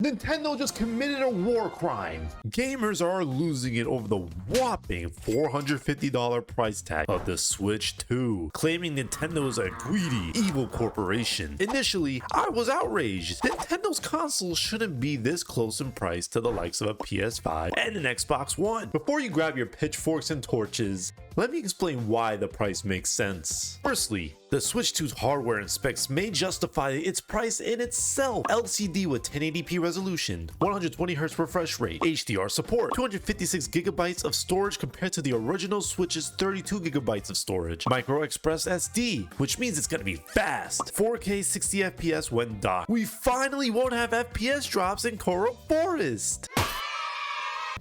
Nintendo just committed a war crime. Gamers are losing it over the whopping $450 price tag of the Switch 2, claiming Nintendo is a greedy, evil corporation. Initially, I was outraged. Nintendo's console shouldn't be this close in price to the likes of a PS5 and an Xbox One. Before you grab your pitchforks and torches, let me explain why the price makes sense. Firstly, the Switch 2's hardware and specs may justify its price in itself. LCD with 1080p resolution, 120Hz refresh rate, HDR support, 256GB of storage compared to the original Switch's 32GB of storage, micro express SD, which means it's gonna be fast, 4K 60fps when docked. We finally won't have FPS drops in Korra Forest.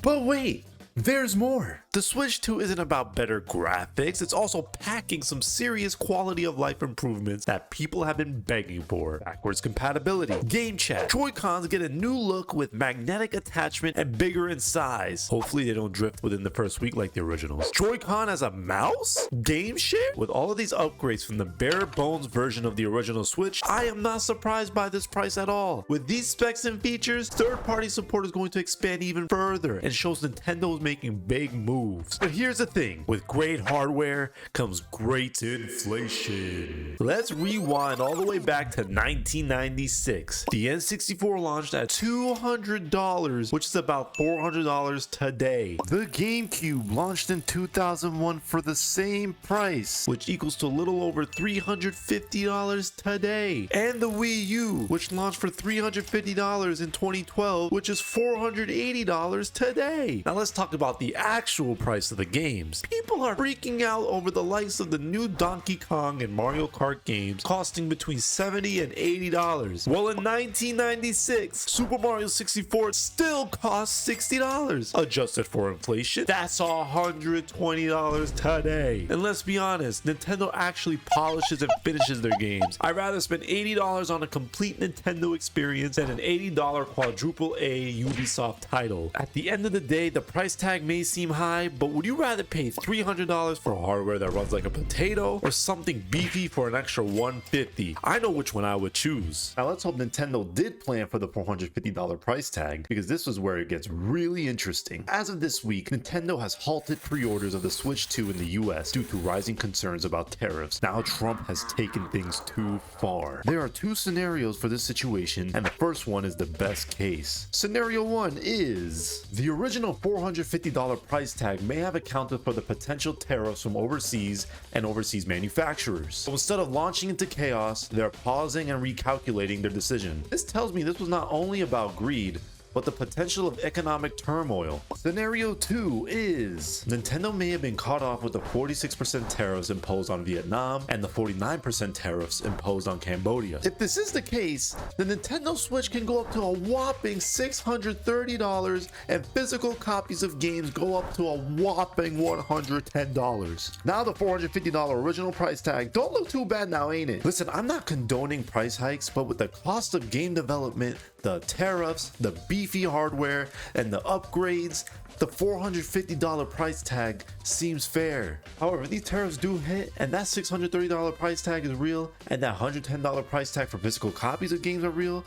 But wait, there's more. The Switch 2 isn't about better graphics, it's also packing some serious quality of life improvements that people have been begging for. Backwards compatibility, game chat, Joy-Cons get a new look with magnetic attachment and bigger in size. Hopefully they don't drift within the first week like the originals. Joy-Con as a mouse? Game share? With all of these upgrades from the bare bones version of the original Switch, I am not surprised by this price at all. With these specs and features, third-party support is going to expand even further and shows Nintendo is making big moves. But here's the thing, with great hardware comes great inflation. Let's rewind all the way back to 1996. The N64 launched at $200, which is about $400 today. The GameCube launched in 2001 for the same price, which equals to a little over $350 today. And the Wii U, which launched for $350 in 2012, which is $480 today. Now let's talk about the actual price of the games. People are freaking out over the likes of the new Donkey Kong and Mario Kart games costing between $70 and $80. Well, in 1996, Super Mario 64 still cost $60. Adjusted for inflation, that's $120 today. And let's be honest, Nintendo actually polishes and finishes their games. I'd rather spend $80 on a complete Nintendo experience than an $80 quadruple A Ubisoft title. At the end of the day, the price tag may seem high, but would you rather pay $300 for hardware that runs like a potato or something beefy for an extra $150? I know which one I would choose. Now let's hope Nintendo did plan for the $450 price tag, because this is where it gets really interesting. As of this week, Nintendo has halted pre-orders of the Switch 2 in the US due to rising concerns about tariffs. Now Trump has taken things too far. There are two scenarios for this situation, and the first one is the best case. Scenario 1 is the original $450 price tag may have accounted for the potential tariffs from overseas and overseas manufacturers. So instead of launching into chaos, they're pausing and recalculating their decision. This tells me this was not only about greed, but the potential of economic turmoil. Scenario 2 is Nintendo may have been caught off with the 46% tariffs imposed on Vietnam and the 49% tariffs imposed on Cambodia. If this is the case, the Nintendo Switch can go up to a whopping $630 and physical copies of games go up to a whopping $110. Now the $450 original price tag don't look too bad now, ain't it? Listen, I'm not condoning price hikes, but with the cost of game development, the tariffs, the beefy hardware, and the upgrades, the $450 price tag seems fair. However, if these tariffs do hit and that $630 price tag is real and that $110 price tag for physical copies of games are real,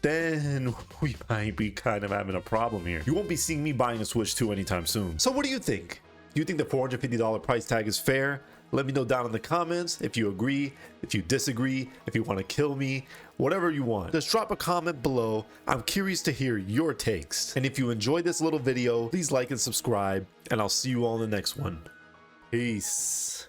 then we might be kind of having a problem here. You won't be seeing me buying a Switch 2 anytime soon. So what do you think? Do you think the $450 price tag is fair? Let me know down in the comments if you agree, if you disagree, if you want to kill me, whatever you want. Just drop a comment below. I'm curious to hear your takes. And if you enjoyed this little video, please like and subscribe, and I'll see you all in the next one. Peace.